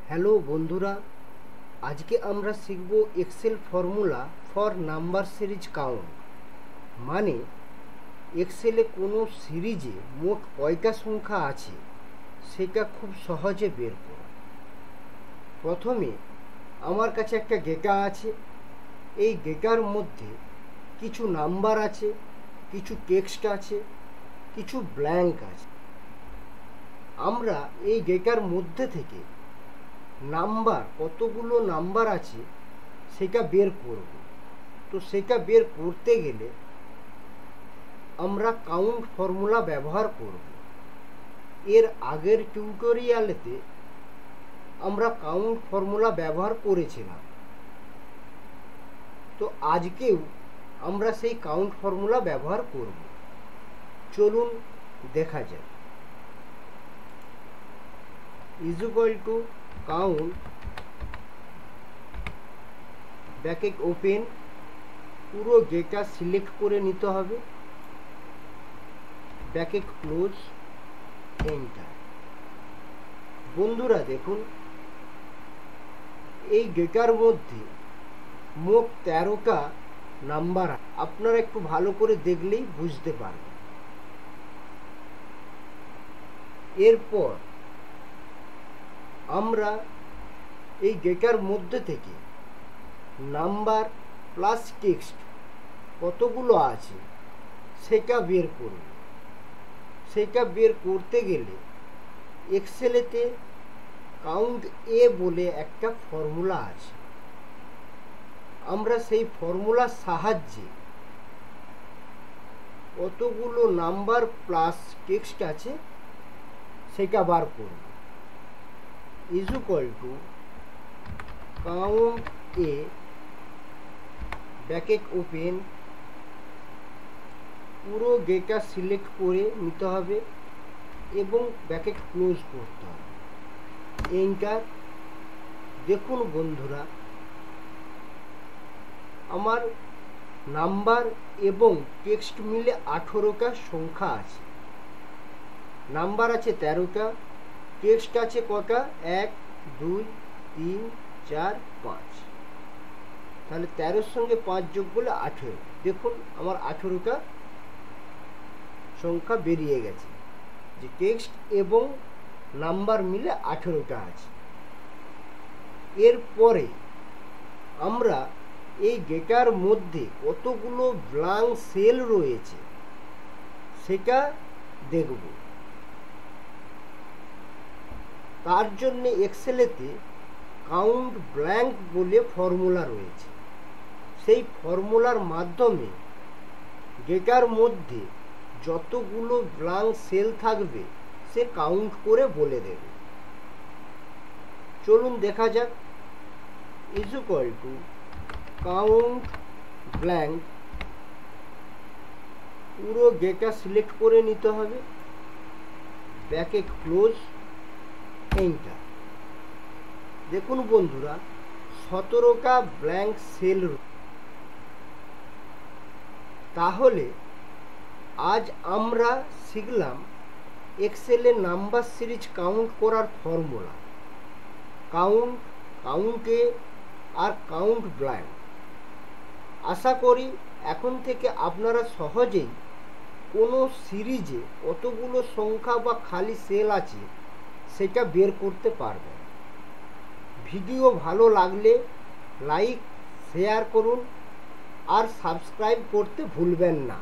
Hello বন্ধুরা, আজকে আমরা শিখব Excel formula for number series count. মানে এক্সেলে কোনো সিরিজে মোট কয়টা সংখ্যা আছে সেটা খুব সহজে বের করা। প্রথমে আমার কাছে একটা ডেটা আছে। এই ডেটার মধ্যে কিছু নাম্বার আছে, কিছু টেক্সট আছে, কিছু ব্ল্যাঙ্ক আছে। আমরা এই ডেটার মধ্যে থেকে নাম্বার, কতগুলো নাম্বার আছে সেটা বের করব। তো সেটা বের করতে গেলে আমরা কাউন্ট ফর্মুলা ব্যবহার করব। এর আগের টিউটোরিয়ালেতে আমরা কাউন্ট ফর্মুলা ব্যবহার করেছিলাম। তো আজকেও আমরা সেই কাউন্ট ফর্মুলা ব্যবহার করব। চলুন দেখা যাক। Is equal to count bracket open, পুরো ডেটা সিলেক্ট করে নিতে হবে, ব্র্যাকেট ক্লোজ, এন্টার। বন্ধুরা দেখুন, এই ডেটার মধ্যে মোট 13টা নাম্বার। আপনারা একটু ভালো করে দেখলেই বুঝতে পারবেন। এরপর আমরা এই ডেটার মধ্যে থেকে নাম্বার প্লাস টেক্সট কতগুলো আছে সেটা বের করব। সেটা বের করতে গেলে এক্সেলেতে কাউন্ট এ বলে একটা ফর্মুলা আছে। আমরা সেই ফর্মুলার সাহায্যে কতগুলো নাম্বার প্লাস টেক্সট আছে সেটা বার করব। Is equal to count A, bracket open, পুরো ডেটা সিলেক্ট করে নিতে হবে এবং ব্র্যাকেট ক্লোজ করতে হবে, এন্টার। দেখুন বন্ধুরা, আমার নাম্বার এবং টেক্সট মিলে 18টা সংখ্যা আছে। নাম্বার আছে 13টা, টেক্সট আছে কটা? 1 2 3 4 5। তাহলে 13-র সঙ্গে 5 যোগ করলে 18। দেখুন আমার 18টা সংখ্যা বেরিয়ে গেছে, যে টেক্সট এবং নাম্বার মিলে 18টা আছে। এরপরে আমরা এই ডেটার মধ্যে কতগুলো ব্ল্যাঙ্ক সেল রয়েছে সেটা দেখব। তার জন্য এক্সেলেতে কাউন্ট ব্ল্যাঙ্ক বলে ফর্মুলা রয়েছে। সেই ফর্মুলার মাধ্যমে ডেটার মধ্যে যতগুলো ব্ল্যাঙ্ক সেল থাকবে সে কাউন্ট করে বলে দেবে। চলুন দেখা যাক। Is equal to count blank, পুরো ডেটা সিলেক্ট করে নিতে হবে, ব্র্যাকেট ক্লোজ, এন্টার। দেখুন বন্ধুরা, 17টা ব্ল্যাঙ্ক সেল। তাহলে আজ আমরা শিখলাম এক্সেলে নাম্বার সিরিজ কাউন্ট করার ফর্মুলা, কাউন্ট, কাউন্টে আর কাউন্ট ব্ল্যাঙ্ক। আশা করি এখন থেকে আপনারা সহজেই কোনো সিরিজে কতগুলো সংখ্যা বা খালি সেল আছে সেটা বের করতে পারবেন। ভিডিও ভালো লাগলে লাইক, শেয়ার করুন আর সাবস্ক্রাইব করতে ভুলবেন না।